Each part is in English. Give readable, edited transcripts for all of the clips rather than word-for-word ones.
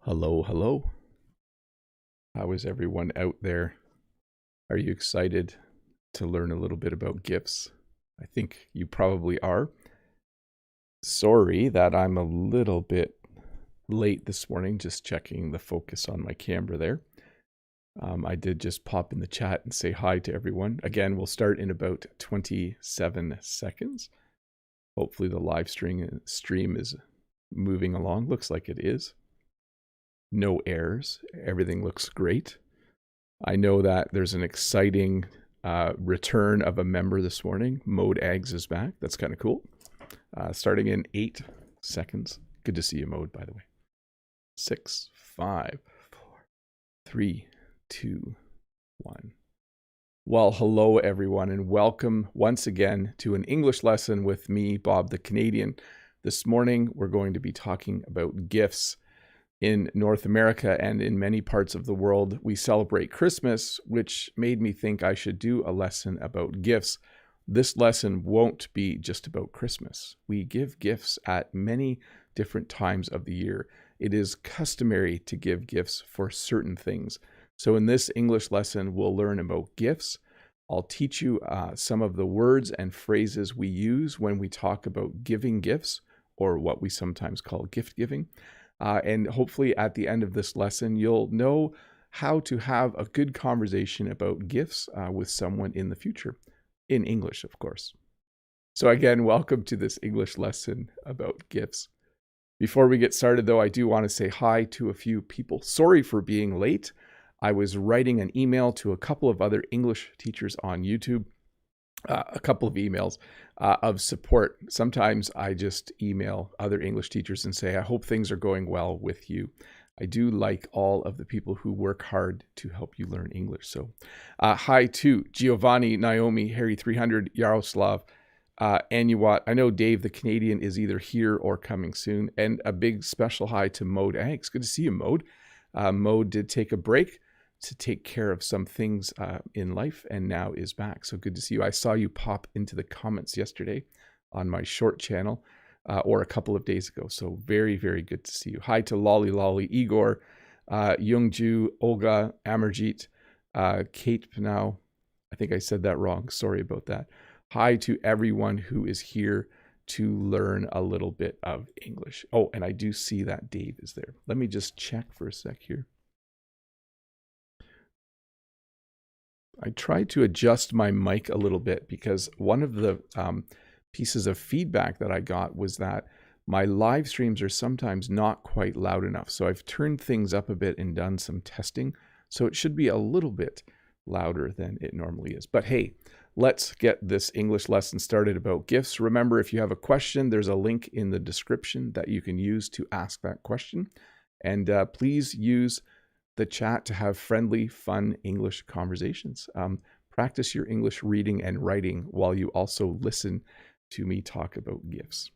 Hello, hello. How is everyone out there? Are you excited to learn a little bit about gifts? I think you probably are. Sorry that I'm a little bit late this morning, just checking the focus on my camera there. I did just pop in the chat and say hi to everyone. Again, we'll start in about 27 seconds. Hopefully the live stream is moving along. Looks like it is. No errors. Everything looks great. I know that there's an exciting return of a member this morning. Mode Eggs is back. That's kind of cool. Starting in 8 seconds. Good to see you, Mode, by the way. 6, 5, 4, 3, 2, 1. Well, hello, everyone, and welcome once again to an English lesson with me, Bob the Canadian. This morning, we're going to be talking about gifts. In North America and in many parts of the world, we celebrate Christmas, which made me think I should do a lesson about gifts. This lesson won't be just about Christmas. We give gifts at many different times of the year. It is customary to give gifts for certain things. So in this English lesson, we'll learn about gifts. I'll teach you some of the words and phrases we use when we talk about giving gifts, or what we sometimes call gift giving. And hopefully at the end of this lesson, you'll know how to have a good conversation about gifts with someone in the future, in English, of course. So again, welcome to this English lesson about gifts. Before we get started, though, I do want to say hi to a few people. Sorry for being late. I was writing an email to a couple of other English teachers on YouTube. A couple of emails of support. Sometimes I just email other English teachers and say, I hope things are going well with you. I do like all of the people who work hard to help you learn English. So hi to Giovanni, Naomi, Harry 300, Yaroslav, Anuwat. I know Dave the Canadian is either here or coming soon. And a big special hi to Mode Eggs. Good to see you, Mode. Mode did take a break to take care of some things in life and now is back. So good to see you. I saw you pop into the comments yesterday on my short channel or a couple of days ago. So very, very good to see you. Hi to Lolly Lolly, Igor, Youngju, Olga, Amarjeet, Kate Panow. I think I said that wrong. Sorry about that. Hi to everyone who is here to learn a little bit of English. Oh, and I do see that Dave is there. Let me just check for a sec here. I tried to adjust my mic a little bit because one of the pieces of feedback that I got was that my live streams are sometimes not quite loud enough. So I've turned things up a bit and done some testing. So it should be a little bit louder than it normally is. But hey, let's get this English lesson started about gifts. Remember, if you have a question, there's a link in the description that you can use to ask that question. And please use the chat to have friendly, fun English conversations. Practice your English reading and writing while you also listen to me talk about gifts.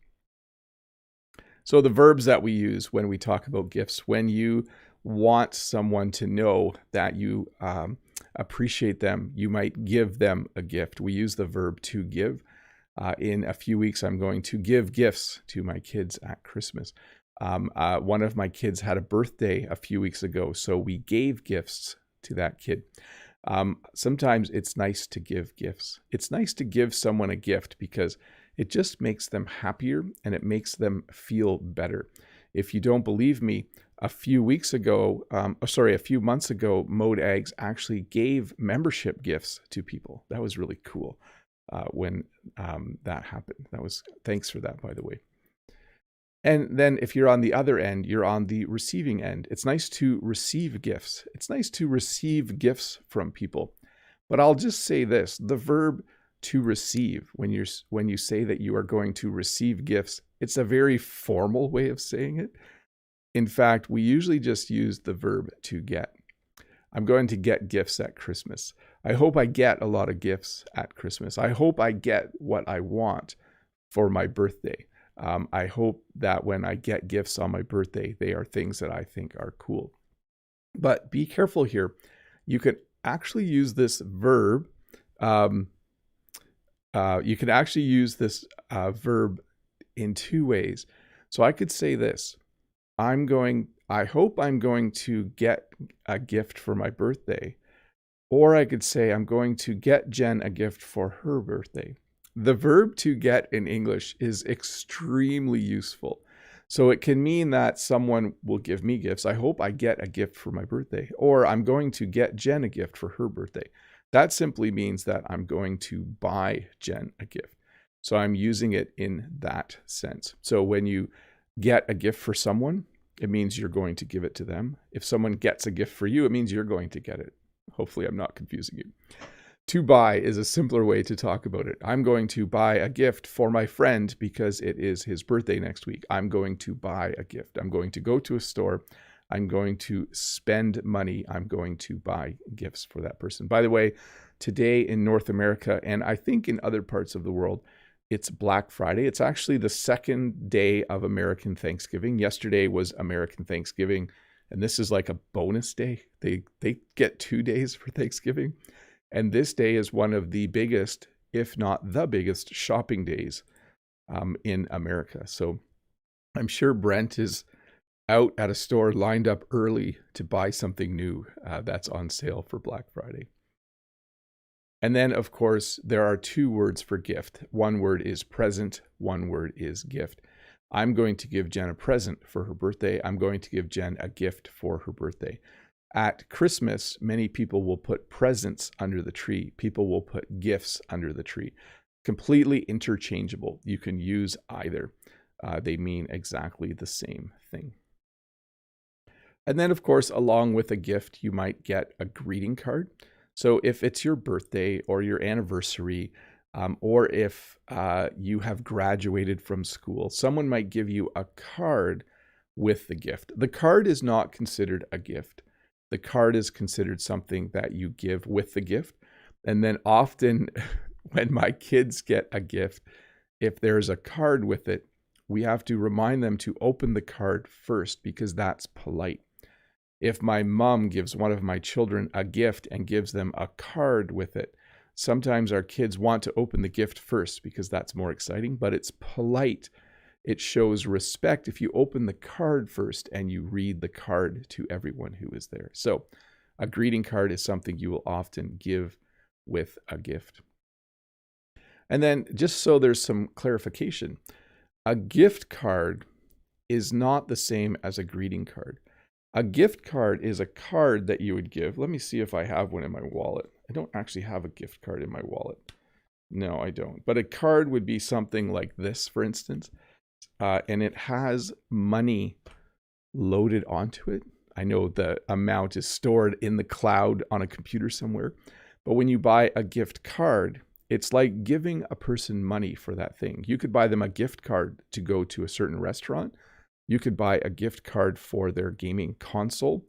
So the verbs that we use when we talk about gifts, when you want someone to know that you appreciate them, you might give them a gift. We use the verb to give. In a few weeks, I'm going to give gifts to my kids at Christmas. One of my kids had a birthday a few weeks ago, so we gave gifts to that kid. Sometimes it's nice to give gifts. It's nice to give someone a gift because it just makes them happier and it makes them feel better. If you don't believe me, a few months ago, Mode Eggs actually gave membership gifts to people. That was really cool when that happened. Thanks for that, by the way. And then if you're on the other end, you're on the receiving end. It's nice to receive gifts. It's nice to receive gifts from people. But I'll just say this, the verb to receive, when you say that you are going to receive gifts, it's a very formal way of saying it. In fact, we usually just use the verb to get. I'm going to get gifts at Christmas. I hope I get a lot of gifts at Christmas. I hope I get what I want for my birthday. I hope that when I get gifts on my birthday, they are things that I think are cool. But be careful here. You can actually use this verb. Verb in two ways. So I could say this. I hope I'm going to get a gift for my birthday. Or I could say, I'm going to get Jen a gift for her birthday. The verb to get in English is extremely useful. So it can mean that someone will give me gifts. I hope I get a gift for my birthday. Or I'm going to get Jen a gift for her birthday. That simply means that I'm going to buy Jen a gift. So I'm using it in that sense. So when you get a gift for someone, it means you're going to give it to them. If someone gets a gift for you, it means you're going to get it. Hopefully I'm not confusing you. To buy is a simpler way to talk about it. I'm going to buy a gift for my friend because it is his birthday next week. I'm going to buy a gift. I'm going to go to a store. I'm going to spend money. I'm going to buy gifts for that person. By the way, today in North America, and I think in other parts of the world, it's Black Friday. It's actually the second day of American Thanksgiving. Yesterday was American Thanksgiving, and this is like a bonus day. They get 2 days for Thanksgiving. And this day is one of the biggest, if not the biggest, shopping days in America. So I'm sure Brent is out at a store lined up early to buy something new that's on sale for Black Friday. And then, of course, there are 2 words for gift. One word is present, one word is gift. I'm going to give Jen a present for her birthday. I'm going to give Jen a gift for her birthday. At Christmas, many people will put presents under the tree. People will put gifts under the tree. Completely interchangeable. You can use either. They mean exactly the same thing. And then, of course, along with a gift, you might get a greeting card. So if it's your birthday or your anniversary, or if you have graduated from school, someone might give you a card with the gift. The card is not considered a gift. The card is considered something that you give with the gift. And then often when my kids get a gift, if there's a card with it, we have to remind them to open the card first because that's polite. If my mom gives one of my children a gift and gives them a card with it, sometimes our kids want to open the gift first because that's more exciting, but it's polite. It shows respect if you open the card first and you read the card to everyone who is there. So a greeting card is something you will often give with a gift. And then just so there's some clarification, a gift card is not the same as a greeting card. A gift card is a card that you would give. Let me see if I have one in my wallet. I don't actually have a gift card in my wallet. No, I don't. But a card would be something like this, for instance. And it has money loaded onto it. I know the amount is stored in the cloud on a computer somewhere. But when you buy a gift card, it's like giving a person money for that thing. You could buy them a gift card to go to a certain restaurant. You could buy a gift card for their gaming console.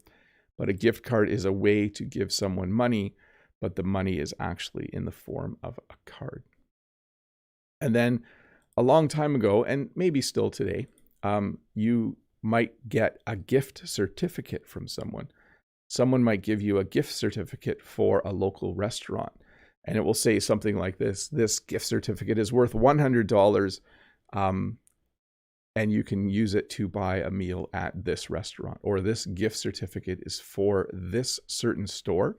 But a gift card is a way to give someone money, but the money is actually in the form of a card. And then a long time ago, and maybe still today, you might get a gift certificate from someone. Someone might give you a gift certificate for a local restaurant, and it will say something like this: this gift certificate is worth $100, and you can use it to buy a meal at this restaurant, or this gift certificate is for this certain store,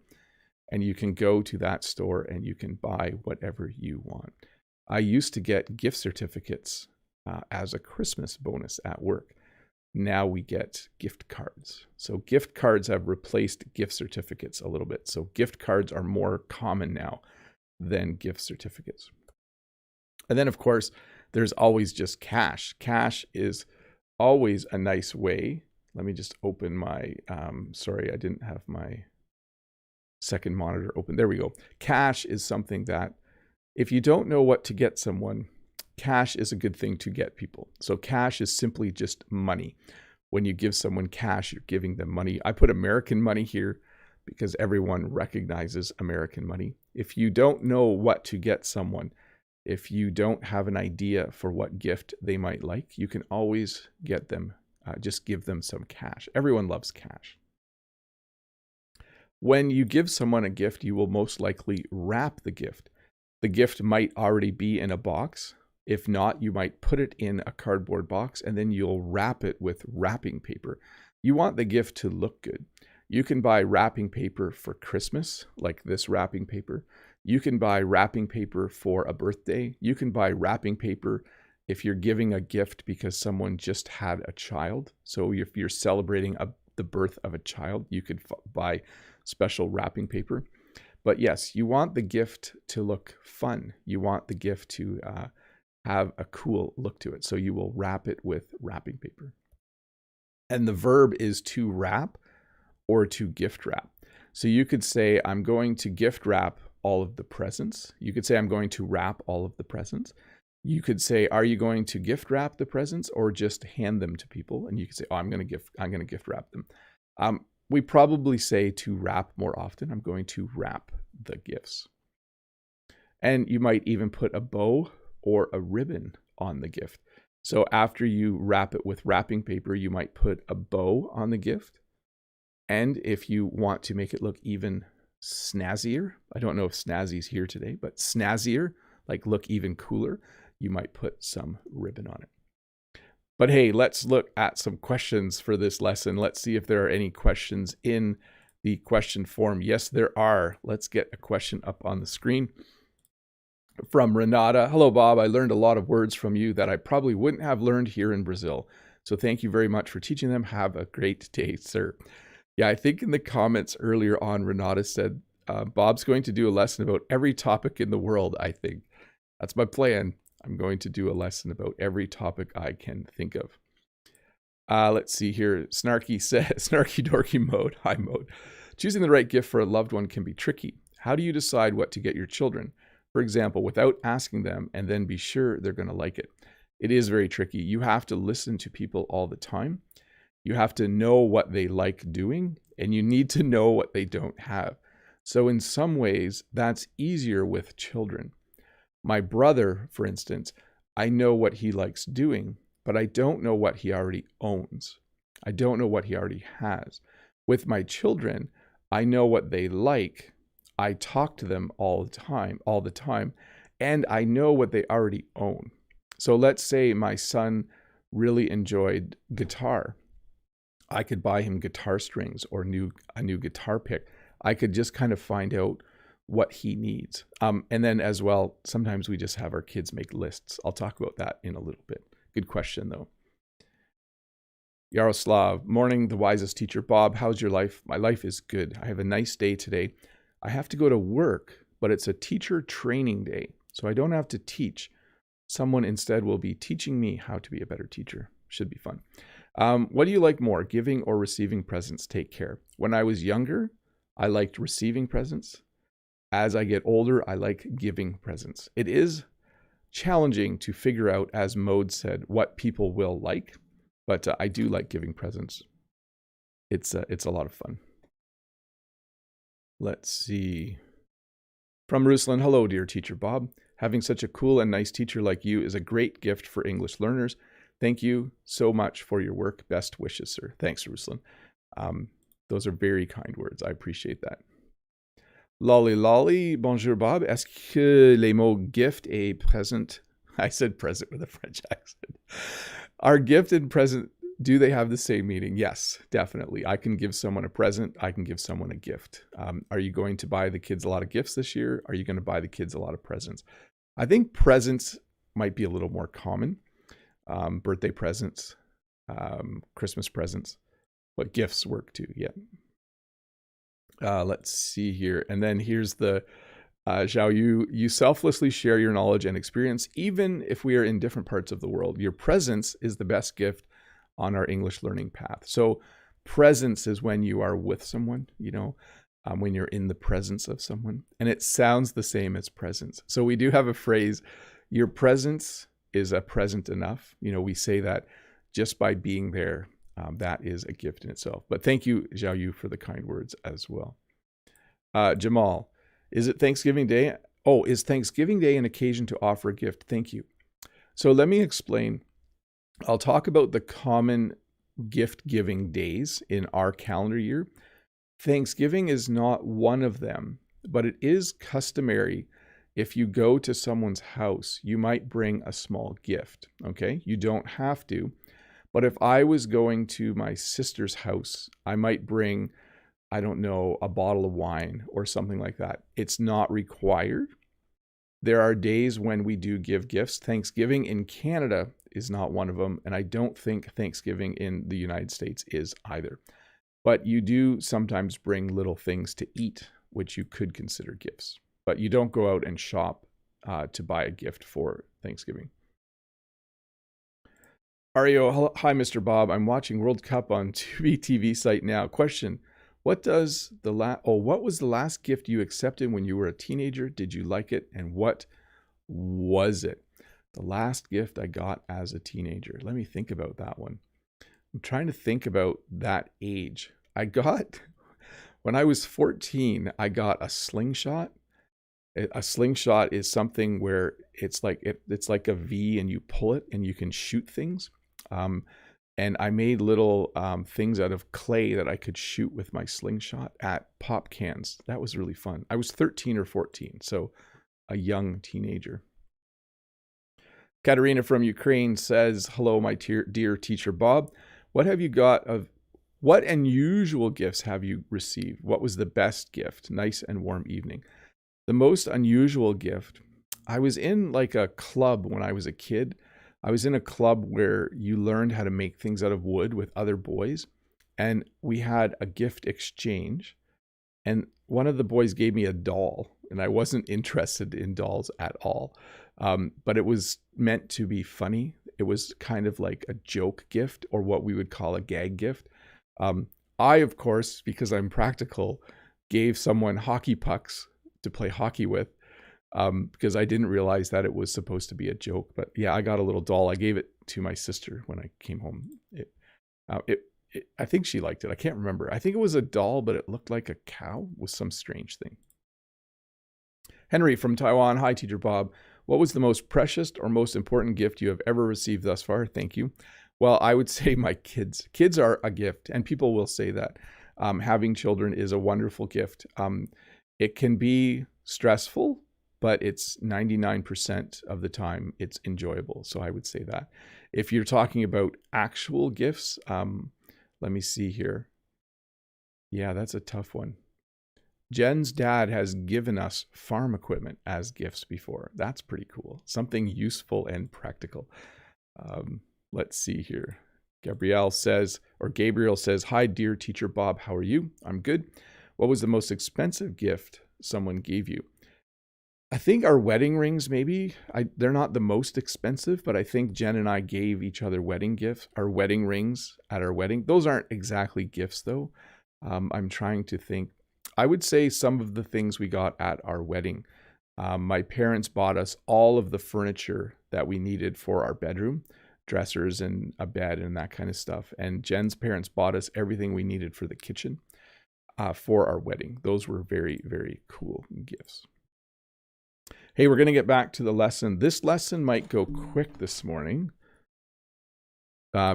and you can go to that store and you can buy whatever you want. I used to get gift certificates as a Christmas bonus at work. Now we get gift cards. So gift cards have replaced gift certificates a little bit. So gift cards are more common now than gift certificates. And then, of course, there's always just cash. Cash is always a nice way. Let me just open my, sorry, I didn't have my second monitor open. There we go. Cash is something that if you don't know what to get someone, cash is a good thing to get people. So cash is simply just money. When you give someone cash, you're giving them money. I put American money here because everyone recognizes American money. If you don't know what to get someone, if you don't have an idea for what gift they might like, you can always get them, just give them some cash. Everyone loves cash. When you give someone a gift, you will most likely wrap the gift. The gift might already be in a box, If not, you might put it in a cardboard box and then you'll wrap it with wrapping paper. You want the gift to look good. You can buy wrapping paper for Christmas, like this wrapping paper. You can buy wrapping paper for a birthday. You can buy wrapping paper if you're giving a gift because someone just had a child. So if you're celebrating the birth of a child, you could buy special wrapping paper. But yes, you want the gift to look fun. You want the gift to have a cool look to it. So you will wrap it with wrapping paper. And the verb is to wrap or to gift wrap. So you could say, I'm going to gift wrap all of the presents. You could say, I'm going to wrap all of the presents. You could say, are you going to gift wrap the presents or just hand them to people? And you could say, oh, I'm going to gift wrap them. We probably say to wrap more often. I'm going to wrap the gifts. And you might even put a bow or a ribbon on the gift. So after you wrap it with wrapping paper, you might put a bow on the gift. And if you want to make it look even snazzier, I don't know if snazzy's here today, but snazzier, like look even cooler, you might put some ribbon on it. But hey, let's look at some questions for this lesson. Let's see if there are any questions in the question form. Yes, there are. Let's get a question up on the screen. From Renata. Hello, Bob. I learned a lot of words from you that I probably wouldn't have learned here in Brazil. So thank you very much for teaching them. Have a great day, sir. Yeah, I think in the comments earlier on, Renata said, Bob's going to do a lesson about every topic in the world, I think. That's my plan. I'm going to do a lesson about every topic I can think of. Let's see here. Snarky said, snarky dorky mode, high mode. Choosing the right gift for a loved one can be tricky. How do you decide what to get your children? For example, without asking them and then be sure they're going to like it. It is very tricky. You have to listen to people all the time. You have to know what they like doing, and you need to know what they don't have. So in some ways, that's easier with children. My brother, for instance, I know what he likes doing, but I don't know what he already owns. I don't know what he already has. With my children, I know what they like. I talk to them all the time, and I know what they already own. So let's say my son really enjoyed guitar. I could buy him guitar strings or a new guitar pick. I could just kind of find out what he needs. And then as well, sometimes we just have our kids make lists. I'll talk about that in a little bit. Good question though. Yaroslav, morning, the wisest teacher. Bob, how's your life? My life is good. I have a nice day today. I have to go to work, but it's a teacher training day, so I don't have to teach. Someone instead will be teaching me how to be a better teacher. Should be fun. What do you like more, giving or receiving presents? Take care. When I was younger, I liked receiving presents. As I get older, I like giving presents. It is challenging to figure out, as Mode said, what people will like, but I do like giving presents. It's a lot of fun. Let's see. From Ruslan, hello, dear teacher Bob. Having such a cool and nice teacher like you is a great gift for English learners. Thank you so much for your work. Best wishes, sir. Thanks, Ruslan. Those are very kind words. I appreciate that. Lolly Lolly, bonjour Bob. Est-ce que les mots gift et present, I said present with a French accent, are gift and present, do they have the same meaning? Yes, definitely. I can give someone a present. I can give someone a gift. Are you going to buy the kids a lot of gifts this year? Are you going to buy the kids a lot of presents? I think presents might be a little more common. Birthday presents, Christmas presents, but gifts work too. Yeah. Let's see here. And then here's the Zhao, you selflessly share your knowledge and experience, even if we are in different parts of the world. Your presence is the best gift on our English learning path. So presence is when you are with someone, when you're in the presence of someone, and it sounds the same as presence. So we do have a phrase, your presence is a present enough. We say that just by being there, that is a gift in itself. But thank you, Zhao Yu, for the kind words as well. Jamal, is it Thanksgiving Day? Oh, is Thanksgiving Day an occasion to offer a gift? Thank you. So let me explain. I'll talk about the common gift-giving days in our calendar year. Thanksgiving is not one of them, but it is customary if you go to someone's house, you might bring a small gift, okay? You don't have to. But if I was going to my sister's house, I might bring, I don't know, a bottle of wine or something like that. It's not required. There are days when we do give gifts. Thanksgiving in Canada is not one of them, and I don't think Thanksgiving in the United States is either. But you do sometimes bring little things to eat, which you could consider gifts. But you don't go out and shop to buy a gift for Thanksgiving. Ario, hi, Mr. Bob. I'm watching World Cup on Tubi TV site now. Question: what was the last gift you accepted when you were a teenager? Did you like it, and what was it? The last gift I got as a teenager. Let me think about that one. I'm trying to think about that age. When I was 14, I got a slingshot. A slingshot is something where it's like a V and you pull it and you can shoot things. And I made little things out of clay that I could shoot with my slingshot at pop cans. That was really fun. I was 13 or 14, so a young teenager. Katerina from Ukraine says, hello, my dear teacher Bob. What unusual gifts have you received? What was the best gift? Nice and warm evening. The most unusual gift, I was in like a club when I was a kid. I was in a club where you learned how to make things out of wood with other boys. And we had a gift exchange. And one of the boys gave me a doll. And I wasn't interested in dolls at all. But it was meant to be funny. It was kind of like a joke gift, or what we would call a gag gift. I, of course, because I'm practical, gave someone hockey pucks to play hockey with, because I didn't realize that it was supposed to be a joke. But yeah, I got a little doll. I gave it to my sister when I came home. I think she liked it. I can't remember. I think it was a doll, but it looked like a cow with some strange thing. Henry from Taiwan. Hi, Teacher Bob. What was the most precious or most important gift you have ever received thus far? Thank you. Well, I would say my kids. Kids are a gift, and people will say that. Having children is a wonderful gift. It can be stressful, but it's 99% of the time it's enjoyable. So I would say that. If you're talking about actual gifts, let me see here. Yeah, that's a tough one. Jen's dad has given us farm equipment as gifts before. That's pretty cool. Something useful and practical. Let's see here. Gabriel says, hi, dear teacher Bob. How are you? I'm good. What was the most expensive gift someone gave you? I think our wedding rings, maybe. They're not the most expensive, but I think Jen and I gave each other wedding gifts, our wedding rings at our wedding. Those aren't exactly gifts, though. I'm trying to think. I would say some of the things we got at our wedding. My parents bought us all of the furniture that we needed for our bedroom, dressers and a bed and that kind of stuff. And Jen's parents bought us everything we needed for the kitchen for our wedding. Those were very, very cool gifts. Hey, we're going to get back to the lesson. This lesson might go quick this morning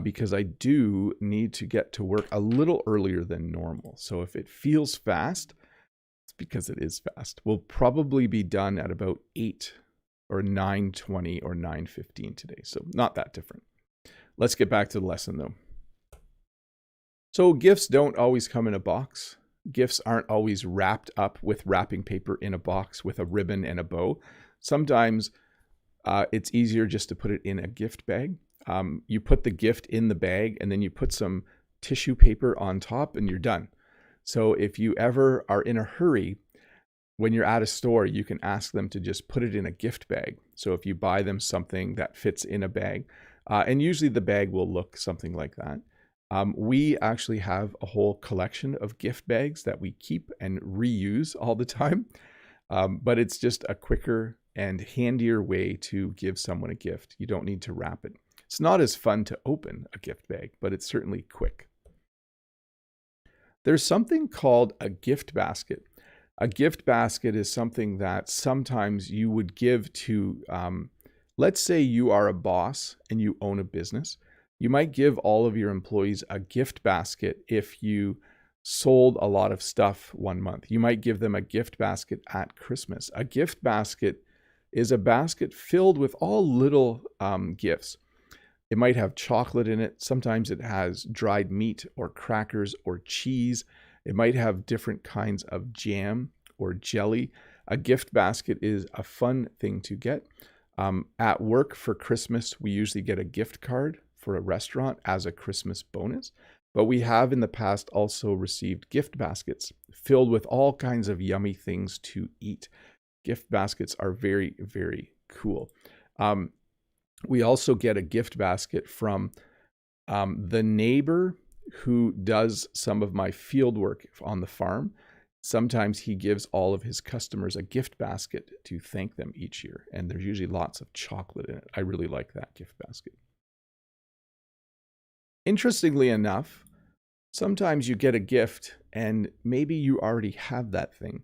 because I do need to get to work a little earlier than normal. So if it feels fast, it's because it is fast. We'll probably be done at about 8 or 9:20 or 9:15 today. So not that different. Let's get back to the lesson though. So gifts don't always come in a box. Gifts aren't always wrapped up with wrapping paper in a box with a ribbon and a bow. Sometimes it's easier just to put it in a gift bag. You put the gift in the bag and then you put some tissue paper on top and you're done. So if you ever are in a hurry, when you're at a store, you can ask them to just put it in a gift bag. So if you buy them something that fits in a bag, and usually the bag will look something like that. We actually have a whole collection of gift bags that we keep and reuse all the time. But it's just a quicker and handier way to give someone a gift. You don't need to wrap it. It's not as fun to open a gift bag, but it's certainly quick. There's something called a gift basket. A gift basket is something that sometimes you would give to, let's say you are a boss and you own a business. You might give all of your employees a gift basket if you sold a lot of stuff one month. You might give them a gift basket at Christmas. A gift basket is a basket filled with all little gifts. It might have chocolate in it. Sometimes it has dried meat or crackers or cheese. It might have different kinds of jam or jelly. A gift basket is a fun thing to get. At work for Christmas, we usually get a gift card for a restaurant as a Christmas bonus. But we have in the past also received gift baskets filled with all kinds of yummy things to eat. Gift baskets are very, very cool. We also get a gift basket from the neighbor who does some of my field work on the farm. Sometimes he gives all of his customers a gift basket to thank them each year. And there's usually lots of chocolate in it. I really like that gift basket. Interestingly enough, sometimes you get a gift and maybe you already have that thing.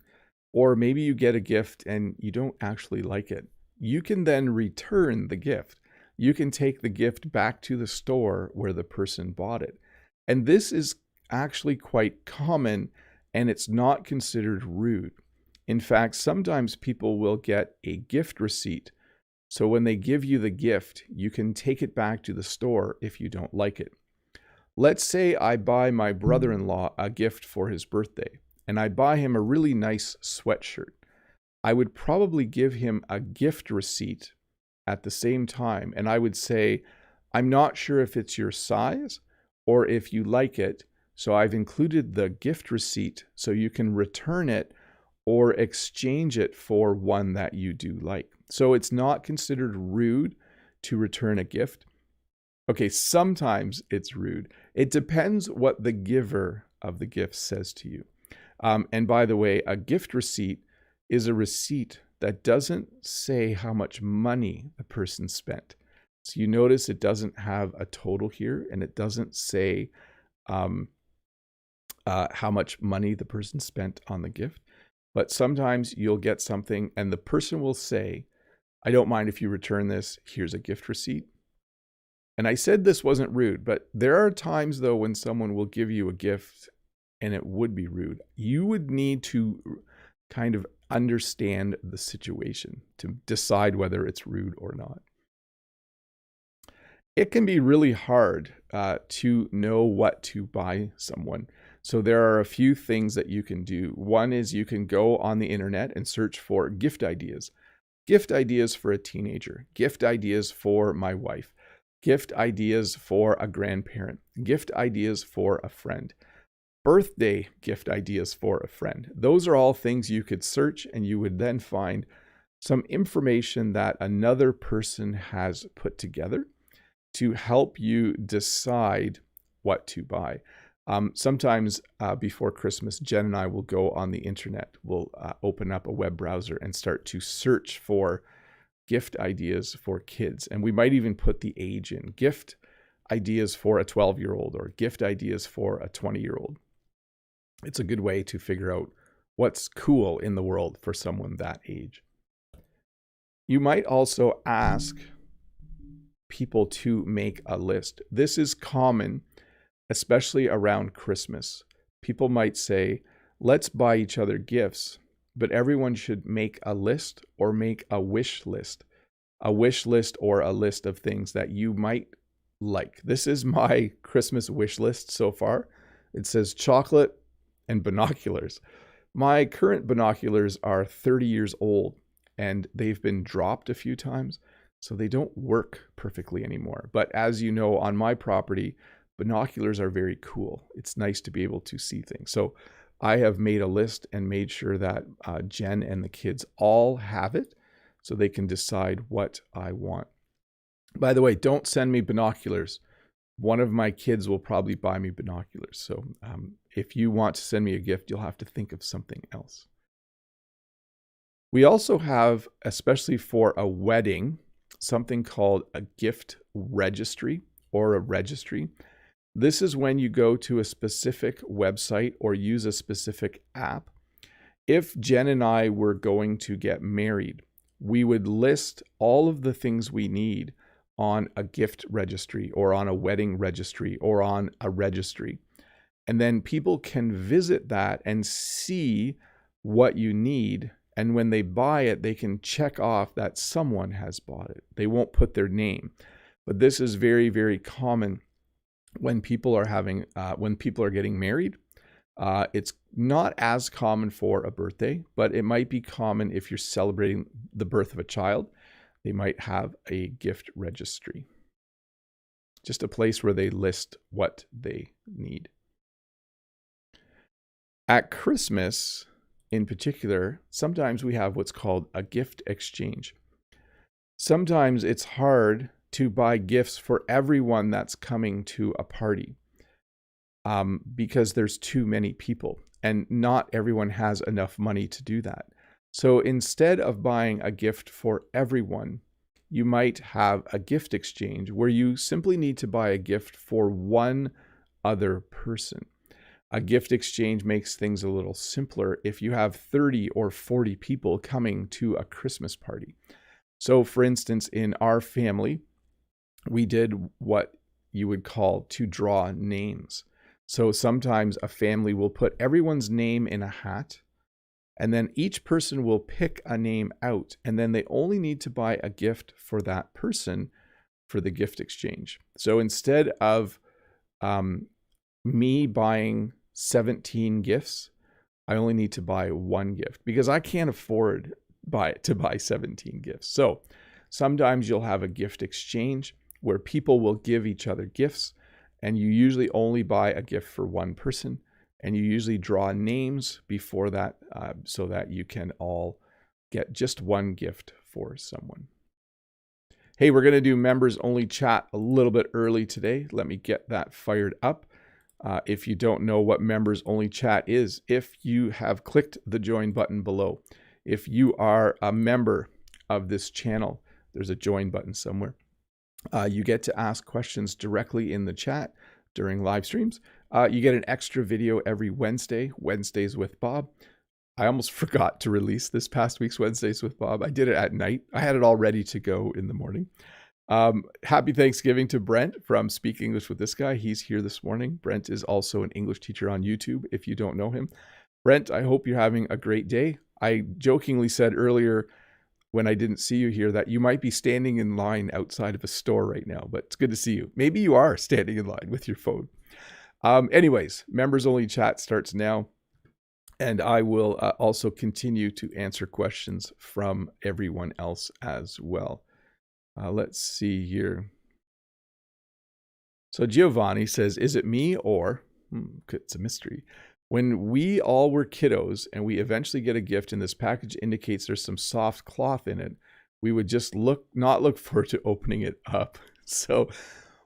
Or maybe you get a gift and you don't actually like it. You can then return the gift. You can take the gift back to the store where the person bought it. And this is actually quite common, and it's not considered rude. In fact, sometimes people will get a gift receipt. So when they give you the gift, you can take it back to the store if you don't like it. Let's say I buy my brother-in-law a gift for his birthday, and I buy him a really nice sweatshirt. I would probably give him a gift receipt at the same time, and I would say, I'm not sure if it's your size or if you like it, so I've included the gift receipt so you can return it or exchange it for one that you do like. So it's not considered rude to return a gift. Okay, sometimes it's rude. It depends what the giver of the gift says to you. And by the way, a gift receipt is a receipt that doesn't say how much money the person spent. So you notice it doesn't have a total here, and it doesn't say how much money the person spent on the gift. But sometimes you'll get something and the person will say, I don't mind if you return this, here's a gift receipt. And I said this wasn't rude, but there are times though when someone will give you a gift and it would be rude. You would need to kind of understand the situation to decide whether it's rude or not. It can be really hard to know what to buy someone. So there are a few things that you can do. One is you can go on the internet and search for gift ideas. Gift ideas for a teenager, gift ideas for my wife, gift ideas for a grandparent, gift ideas for a friend, birthday gift ideas for a friend. Those are all things you could search, and you would then find some information that another person has put together to help you decide what to buy. Sometimes before Christmas, Jen and I will go on the internet. We'll open up a web browser and start to search for gift ideas for kids. And we might even put the age in. Gift ideas for a 12-year-old or gift ideas for a 20-year-old. It's a good way to figure out what's cool in the world for someone that age. You might also ask people to make a list. This is common, especially around Christmas. People might say, let's buy each other gifts, but everyone should make a list or make a wish list. A wish list or a list of things that you might like. This is my Christmas wish list so far. It says chocolate and binoculars. My current binoculars are 30 years old and they've been dropped a few times, so they don't work perfectly anymore. But as you know, on my property, binoculars are very cool. It's nice to be able to see things. So I have made a list and made sure that Jen and the kids all have it so they can decide what I want. By the way, don't send me binoculars. One of my kids will probably buy me binoculars. So if you want to send me a gift, you'll have to think of something else. We also have, especially for a wedding, something called a gift registry or a registry. This is when you go to a specific website or use a specific app. If Jen and I were going to get married, we would list all of the things we need on a gift registry or on a wedding registry or on a registry. And then people can visit that and see what you need And when they buy it, they can check off that someone has bought it. They won't put their name. But this is very, very common when people are getting married. It's not as common for a birthday, but it might be common if you're celebrating the birth of a child. They might have a gift registry, just a place where they list what they need. At Christmas, in particular, sometimes we have what's called a gift exchange. Sometimes it's hard to buy gifts for everyone that's coming to a party because there's too many people and not everyone has enough money to do that. So instead of buying a gift for everyone, you might have a gift exchange where you simply need to buy a gift for one other person. A gift exchange makes things a little simpler if you have 30 or 40 people coming to a Christmas party. So for instance, in our family, we did what you would call to draw names. So sometimes a family will put everyone's name in a hat, and then each person will pick a name out, and then they only need to buy a gift for that person for the gift exchange. So instead of me buying 17 gifts, I only need to buy one gift because I can't afford to buy 17 gifts. So sometimes you'll have a gift exchange where people will give each other gifts, and you usually only buy a gift for one person, and you usually draw names before that so that you can all get just one gift for someone. Hey, we're going to do members only chat a little bit early today. Let me get that fired up. If you don't know what members only chat is, if you have clicked the join button below, if you are a member of this channel, there's a join button somewhere. You get to ask questions directly in the chat during live streams. You get an extra video every Wednesday, Wednesdays with Bob. I almost forgot to release this past week's Wednesdays with Bob. I did it at night. I had it all ready to go in the morning. Happy Thanksgiving to Brent from Speak English with This Guy. He's here this morning. Brent is also an English teacher on YouTube, if you don't know him. Brent, I hope you're having a great day. I jokingly said earlier when I didn't see you here that you might be standing in line outside of a store right now, but it's good to see you. Maybe you are standing in line with your phone. Anyways, members only chat starts now. And I will also continue to answer questions from everyone else as well. Let's see here. So Giovanni says, is it me or, it's a mystery. When we all were kiddos and we eventually get a gift and this package indicates there's some soft cloth in it, we would just not look forward to opening it up. So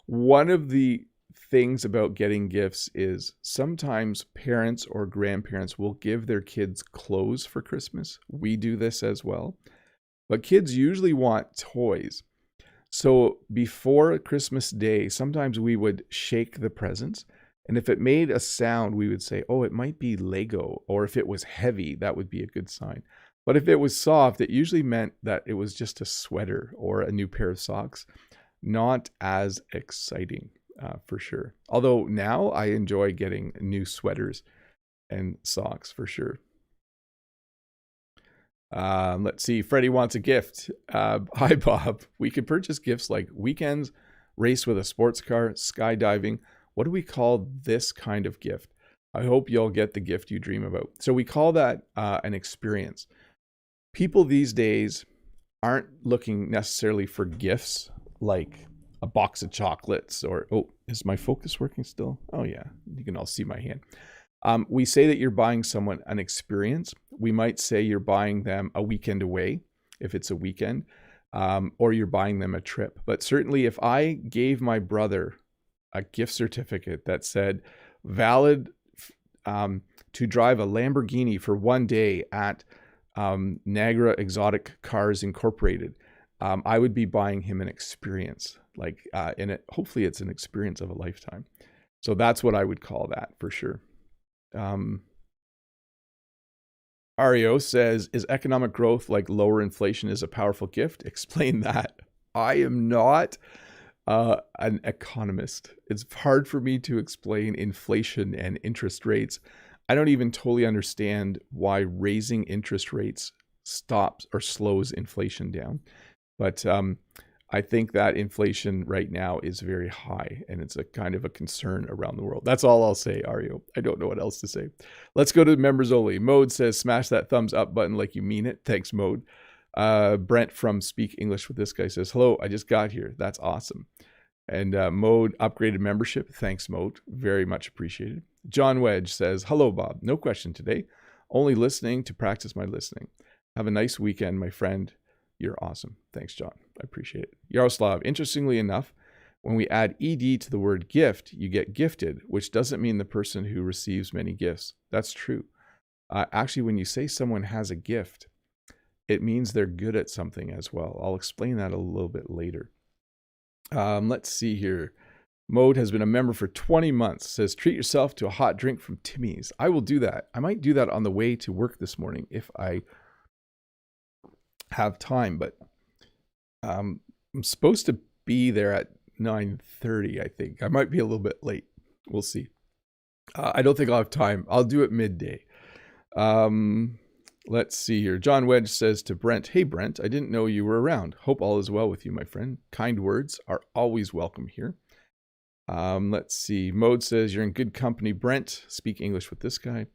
one of the things about getting gifts is sometimes parents or grandparents will give their kids clothes for Christmas. We do this as well. But kids usually want toys. So before Christmas Day, sometimes we would shake the presents. And if it made a sound, we would say, oh, it might be Lego. Or if it was heavy, that would be a good sign. But if it was soft, it usually meant that it was just a sweater or a new pair of socks. Not as exciting. For sure. Although now I enjoy getting new sweaters and socks for sure. Let's see. Freddie wants a gift. Hi, Bob. We could purchase gifts like weekends, race with a sports car, skydiving. What do we call this kind of gift? I hope you'll get the gift you dream about. So we call that an experience. People these days aren't looking necessarily for gifts like a box of chocolates or, oh, is my focus working still? Oh yeah, you can all see my hand. We say that you're buying someone an experience. We might say you're buying them a weekend away, if it's a weekend, or you're buying them a trip. But certainly if I gave my brother a gift certificate that said valid to drive a Lamborghini for one day at Niagara Exotic Cars Incorporated, I would be buying him an experience. Hopefully it's an experience of a lifetime. So that's what I would call that for sure. Ario says, is economic growth like lower inflation is a powerful gift? Explain that. I am not an economist. It's hard for me to explain inflation and interest rates. I don't even totally understand why raising interest rates stops or slows inflation down. But I think that inflation right now is very high, and it's a kind of a concern around the world. That's all I'll say, Ario. I don't know what else to say. Let's go to members only. Mode says, smash that thumbs up button like you mean it. Thanks, Mode. Brent from Speak English with This Guy says, hello, I just got here. That's awesome. And Mode upgraded membership. Thanks, Mode. Very much appreciated. John Wedge says, hello, Bob. No question today. Only listening to practice my listening. Have a nice weekend, my friend. You're awesome. Thanks, John. I appreciate it. Yaroslav, interestingly enough, when we add ed to the word gift, you get gifted, which doesn't mean the person who receives many gifts. That's true. Actually, when you say someone has a gift, it means they're good at something as well. I'll explain that a little bit later. Let's see here. Mode has been a member for 20 months. Says, treat yourself to a hot drink from Timmy's. I will do that. I might do that on the way to work this morning if I have time, but I'm supposed to be there at 9:30, I think. I might be a little bit late. We'll see. I don't think I'll have time. I'll do it midday. Let's see here. John Wedge says to Brent, hey, Brent, I didn't know you were around. Hope all is well with you, my friend. Kind words are always welcome here. Let's see. Mode says, you're in good company, Brent. Speak English with This Guy.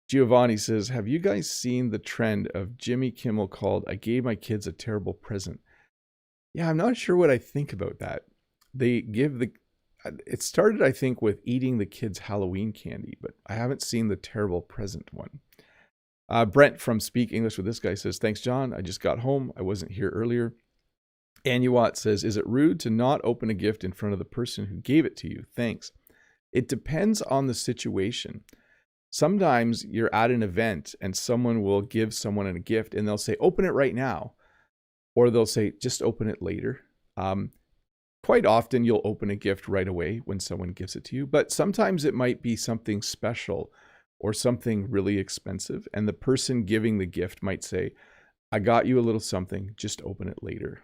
Giovanni says, have you guys seen the trend of Jimmy Kimmel called, I gave my kids a terrible present? Yeah, I'm not sure what I think about that. It started, I think, with eating the kids' Halloween candy, but I haven't seen the terrible present one. Brent from Speak English with This Guy says, thanks, John. I just got home. I wasn't here earlier. Anuat says, is it rude to not open a gift in front of the person who gave it to you? Thanks. It depends on the situation. Sometimes you're at an event and someone will give someone a gift and they'll say, open it right now. Or they'll say, just open it later. Quite often you'll open a gift right away when someone gives it to you, but sometimes it might be something special or something really expensive. And the person giving the gift might say, I got you a little something, just open it later.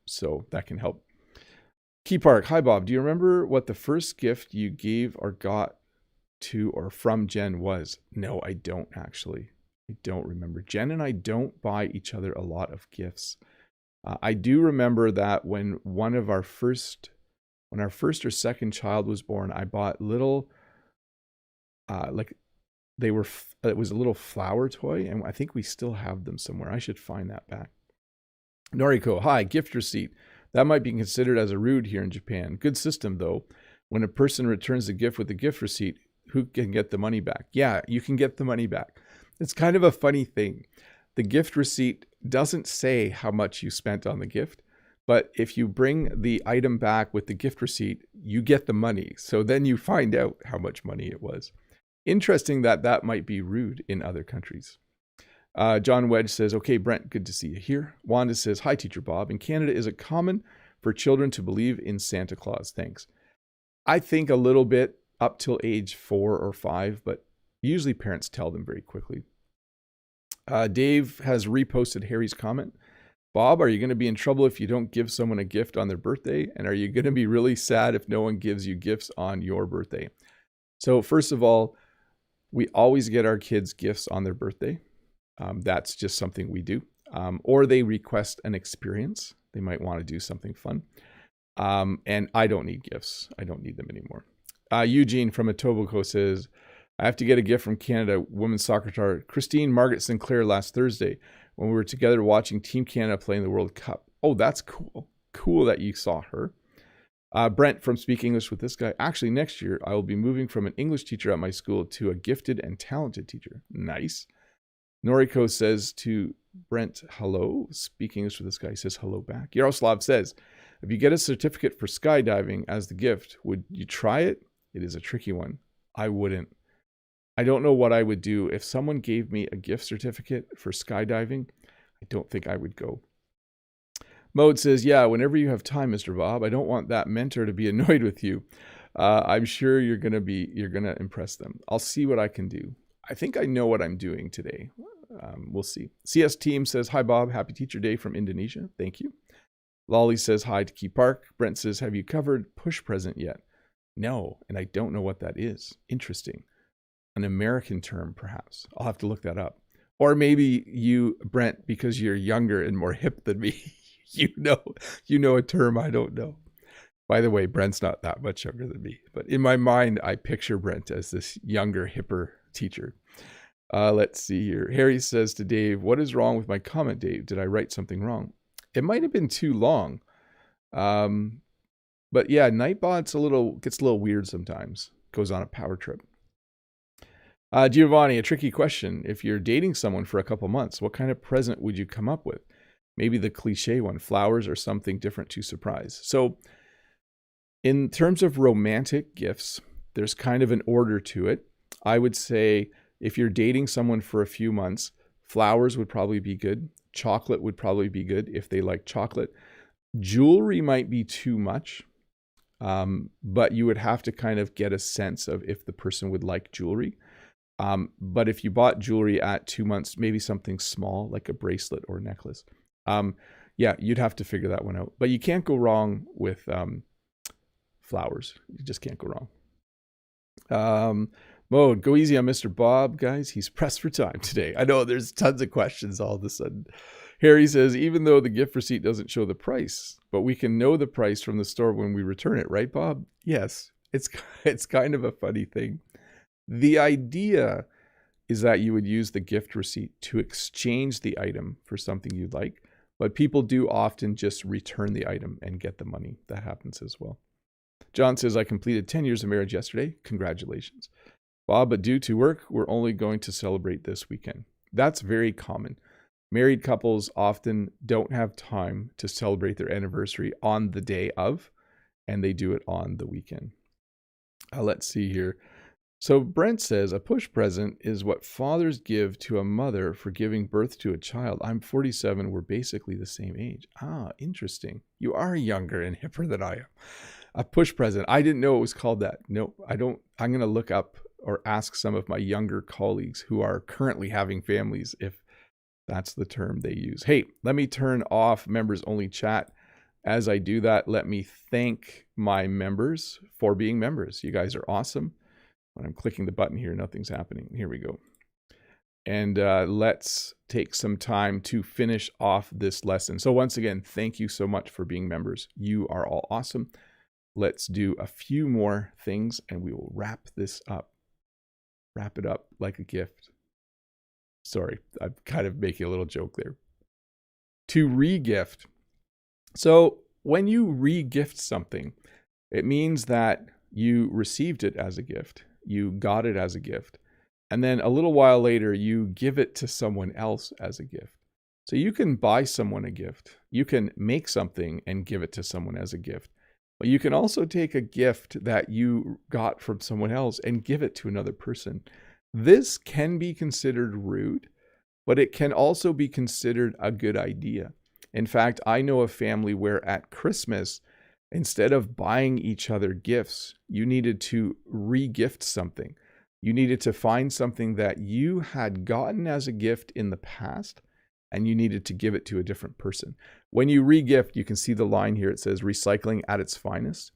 So that can help. Key Park, hi Bob, do you remember what the first gift you gave or got to or from Jen was? No, I don't actually. I don't remember. Jen and I don't buy each other a lot of gifts. I do remember that when our first or second child was born, I bought little, it was a little flower toy, and I think we still have them somewhere. I should find that back. Noriko, hi, gift receipt. That might be considered as a rude here in Japan. Good system though. When a person returns the gift with a gift receipt, who can get the money back? Yeah, you can get the money back. It's kind of a funny thing. The gift receipt doesn't say how much you spent on the gift, but if you bring the item back with the gift receipt, you get the money. So then you find out how much money it was. Interesting that might be rude in other countries. John Wedge says, okay, Brent, good to see you here. Wanda says, hi, Teacher Bob. In Canada, is it common for children to believe in Santa Claus? Thanks. I think a little bit up till age 4 or 5, but usually parents tell them very quickly. Dave has reposted Harry's comment. Bob, are you going to be in trouble if you don't give someone a gift on their birthday? And are you going to be really sad if no one gives you gifts on your birthday? So first of all, we always get our kids gifts on their birthday. That's just something we do. Or they request an experience. They might want to do something fun. And I don't need gifts. I don't need them anymore. Eugene from Etobicoke says, I have to get a gift from Canada women's soccer star Christine Margaret Sinclair last Thursday when we were together watching Team Canada play in the World Cup. Oh, that's cool. Cool that you saw her. Brent from Speak English with This Guy. Actually, next year, I will be moving from an English teacher at my school to a gifted and talented teacher. Nice. Noriko says to Brent, hello. Speak English with This Guy. He says hello back. Yaroslav says, if you get a certificate for skydiving as the gift, would you try it? It is a tricky one. I wouldn't. I don't know what I would do. If someone gave me a gift certificate for skydiving, I don't think I would go. Mode says, yeah, whenever you have time, Mr. Bob, I don't want that mentor to be annoyed with you. I'm sure you're going to impress them. I'll see what I can do. I think I know what I'm doing today. We'll see. CS Team says, hi, Bob. Happy Teacher Day from Indonesia. Thank you. Lolly says, hi to Key Park. Brent says, have you covered push present yet? No, and I don't know what that is. Interesting. An American term, perhaps. I'll have to look that up. Or maybe you, Brent, because you're younger and more hip than me, you know a term I don't know. By the way, Brent's not that much younger than me, but in my mind, I picture Brent as this younger, hipper teacher. Let's see here. Harry says to Dave, "What is wrong with my comment, Dave? Did I write something wrong?" It might have been too long. But yeah, Nightbot's gets a little weird sometimes. Goes on a power trip. Giovanni, a tricky question. If you're dating someone for a couple months, what kind of present would you come up with? Maybe the cliche one, flowers or something different to surprise. So in terms of romantic gifts, there's kind of an order to it. I would say if you're dating someone for a few months, flowers would probably be good. Chocolate would probably be good if they like chocolate. Jewelry might be too much, but you would have to kind of get a sense of if the person would like jewelry. But if you bought jewelry at 2 months, maybe something small like a bracelet or necklace. Yeah, you'd have to figure that one out. But you can't go wrong with flowers. You just can't go wrong. Mode, go easy on Mr. Bob, guys. He's pressed for time today. I know there's tons of questions all of a sudden. Harry says, even though the gift receipt doesn't show the price, but we can know the price from the store when we return it, right, Bob? Yes, it's kind of a funny thing. The idea is that you would use the gift receipt to exchange the item for something you'd like, but people do often just return the item and get the money. That happens as well. John says, I completed 10 years of marriage yesterday. Congratulations. Bob, but due to work, we're only going to celebrate this weekend. That's very common. Married couples often don't have time to celebrate their anniversary on the day of, and they do it on the weekend. Let's see here. So Brent says, a push present is what fathers give to a mother for giving birth to a child. I'm 47. We're basically the same age. Ah, interesting. You are younger and hipper than I am. A push present. I didn't know it was called that. No, I don't. I'm going to look up or ask some of my younger colleagues who are currently having families if that's the term they use. Hey, let me turn off members only chat. As I do that, let me thank my members for being members. You guys are awesome. When I'm clicking the button here, nothing's happening. Here we go. And let's take some time to finish off this lesson. So once again, thank you so much for being members. You are all awesome. Let's do a few more things and we will wrap this up. Wrap it up like a gift. Sorry, I'm kind of making a little joke there. To re-gift. So when you re-gift something, it means that you received it as a gift. You got it as a gift. And then a little while later, you give it to someone else as a gift. So you can buy someone a gift. You can make something and give it to someone as a gift. But you can also take a gift that you got from someone else and give it to another person. This can be considered rude, but it can also be considered a good idea. In fact, I know a family where at Christmas, instead of buying each other gifts, you needed to re-gift something. You needed to find something that you had gotten as a gift in the past, and you needed to give it to a different person. When you re-gift, you can see the line here. It says recycling at its finest.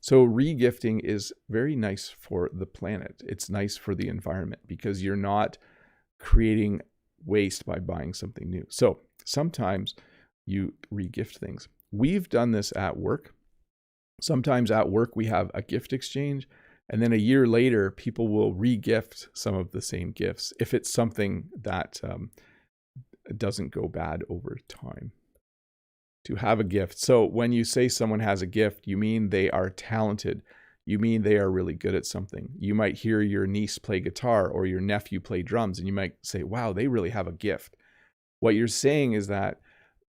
So re-gifting is very nice for the planet. It's nice for the environment because you're not creating waste by buying something new. So sometimes you re-gift things. We've done this at work. Sometimes at work, we have a gift exchange. And then a year later, people will re-gift some of the same gifts if it's something that doesn't go bad over time. To have a gift. So when you say someone has a gift, you mean they are talented. You mean they are really good at something. You might hear your niece play guitar or your nephew play drums, and you might say, wow, they really have a gift. What you're saying is that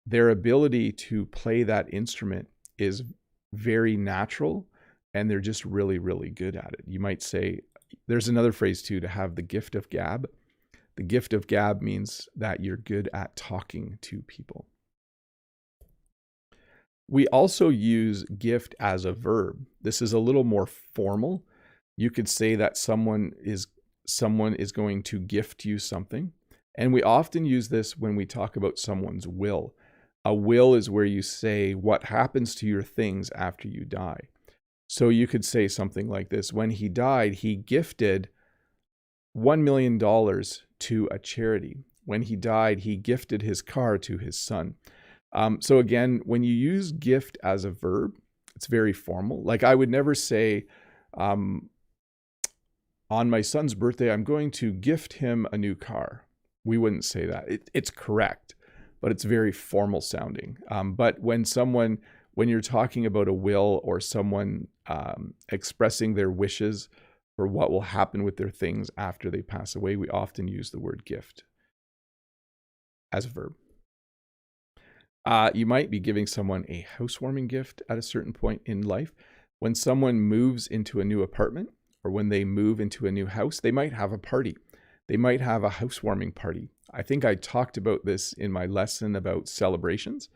their ability to play that instrument is very natural, and they're just really, really good at it. You might say, there's another phrase too, to have the gift of gab. The gift of gab means that you're good at talking to people. We also use gift as a verb. This is a little more formal. You could say that someone is going to gift you something. And we often use this when we talk about someone's will. A will is where you say what happens to your things after you die. So you could say something like this. When he died, he gifted $1 million to a charity. when he died, he gifted his car to his son. So again, when you use gift as a verb, it's very formal. Like I would never say, on my son's birthday, I'm going to gift him a new car. We wouldn't say that. It's correct, but it's very formal sounding. But when you're talking about a will or someone expressing their wishes for what will happen with their things after they pass away, we often use the word gift as a verb. You might be giving someone a housewarming gift at a certain point in life. When someone moves into a new apartment or when they move into a new house, they might have a party. They might have a housewarming party. I think I talked about this in my lesson about celebrations.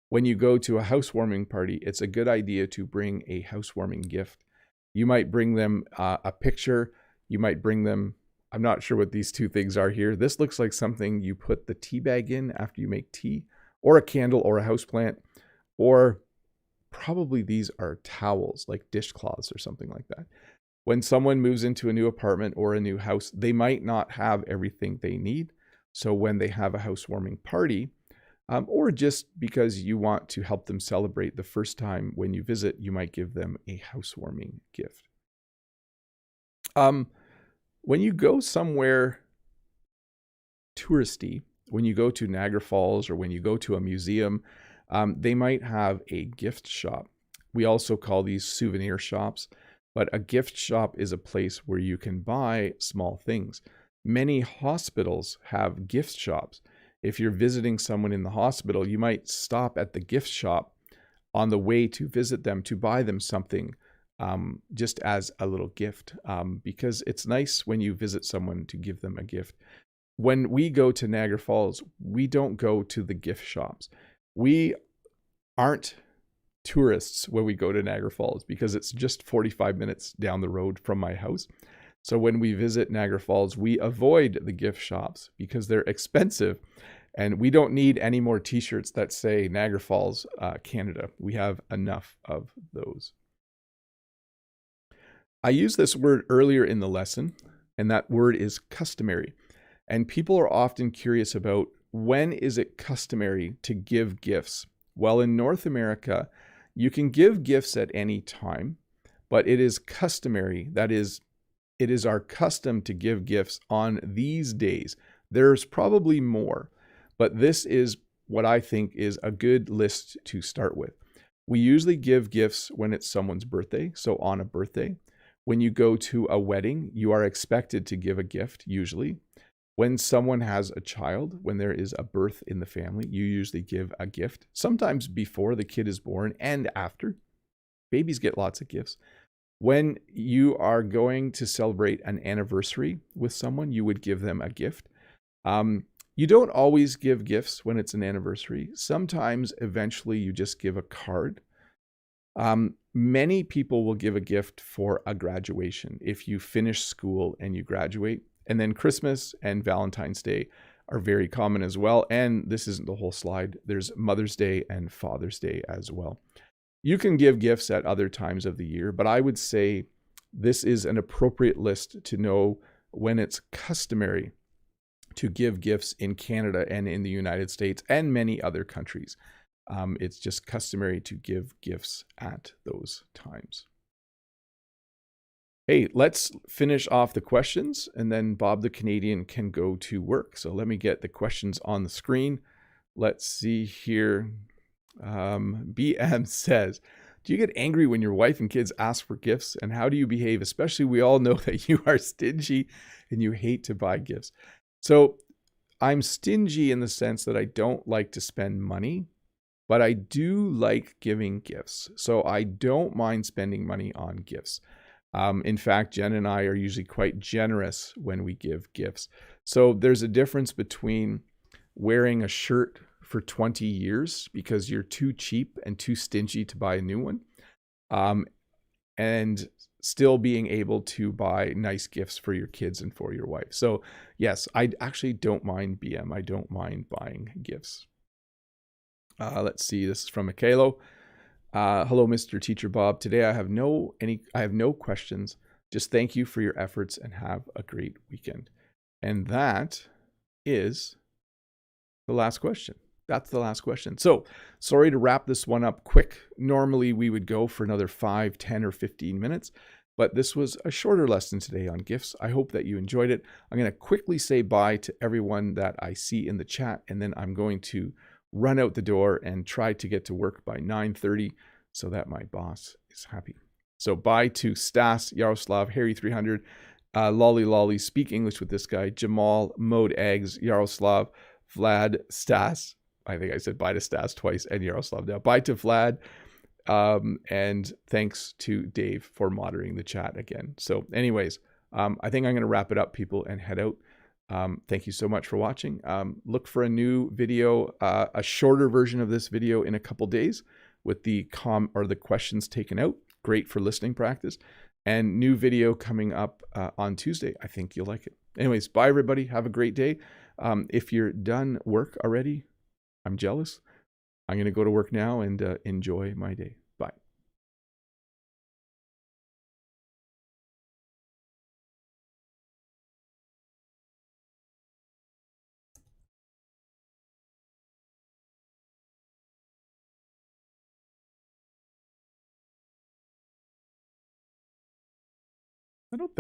When you go to a housewarming party, it's a good idea to bring a housewarming gift. You might bring them a picture. You might bring them, I'm not sure what these two things are here. This looks like something you put the tea bag in after you make tea, or a candle or a houseplant, or probably these are towels like dishcloths or something like that. When someone moves into a new apartment or a new house, they might not have everything they need. So when they have a housewarming party, or just because you want to help them celebrate the first time when you visit, you might give them a housewarming gift. When you go somewhere touristy, when you go to Niagara Falls or when you go to a museum, they might have a gift shop. We also call these souvenir shops, but a gift shop is a place where you can buy small things. Many hospitals have gift shops. If you're visiting someone in the hospital, you might stop at the gift shop on the way to visit them to buy them something, just as a little gift, because it's nice when you visit someone to give them a gift. When we go to Niagara Falls, we don't go to the gift shops. We aren't tourists when we go to Niagara Falls because it's just 45 minutes down the road from my house. So when we visit Niagara Falls, we avoid the gift shops because they're expensive and we don't need any more t-shirts that say Niagara Falls, Canada. We have enough of those. I used this word earlier in the lesson, and that word is customary. And people are often curious about, when is it customary to give gifts? Well, in North America, you can give gifts at any time, but it is customary. That is, it is our custom to give gifts on these days. There's probably more, but this is what I think is a good list to start with. We usually give gifts when it's someone's birthday, so on a birthday. When you go to a wedding, you are expected to give a gift, usually. When someone has a child, when there is a birth in the family, you usually give a gift, sometimes before the kid is born and after. Babies get lots of gifts. When you are going to celebrate an anniversary with someone, you would give them a gift. You don't always give gifts when it's an anniversary. Sometimes, eventually, you just give a card. Many people will give a gift for a graduation. If you finish school and you graduate, and then Christmas and Valentine's Day are very common as well. And this isn't the whole slide. There's Mother's Day and Father's Day as well. You can give gifts at other times of the year, but I would say this is an appropriate list to know when it's customary to give gifts in Canada and in the United States and many other countries. It's just customary to give gifts at those times. Hey, let's finish off the questions and then Bob the Canadian can go to work. So let me get the questions on the screen. Let's see here. BM says, do you get angry when your wife and kids ask for gifts? And how do you behave? Especially, we all know that you are stingy and you hate to buy gifts. So I'm stingy in the sense that I don't like to spend money, but I do like giving gifts. So I don't mind spending money on gifts. In fact, Jen and I are usually quite generous when we give gifts. So there's a difference between wearing a shirt for 20 years because you're too cheap and too stingy to buy a new one, and still being able to buy nice gifts for your kids and for your wife. So yes, I actually don't mind BM. I don't mind buying gifts. Let's see. This is from Michaelo. Hello, Mr. Teacher Bob. Today I have no questions. Just thank you for your efforts and have a great weekend. And that is The last question. That's the last question. So sorry to wrap this one up quick. Normally we would go for another 5, 10, or 15 minutes, but this was a shorter lesson today on gifts. I hope that you enjoyed it. I'm going to quickly say bye to everyone that I see in the chat, and then I'm going to run out the door and try to get to work by 9:30 so that my boss is happy. So bye to Stas, Yaroslav, Harry 300, Lolly Lolly, Speak English with this guy, Jamal, Mode Eggs, Yaroslav, Vlad, Stas. I think I said bye to Stas twice, and Yaroslav now. Bye to Vlad. And thanks to Dave for moderating the chat again. So anyways, I think I'm going to wrap it up, people, and head out. Thank you so much for watching. Look for a new video, a shorter version of this video in a couple days with the questions taken out. Great for listening practice. And new video coming up on Tuesday. I think you'll like it. Anyways, bye everybody. Have a great day. If you're done work already, I'm jealous. I'm going to go to work now and enjoy my day. Bye. I don't think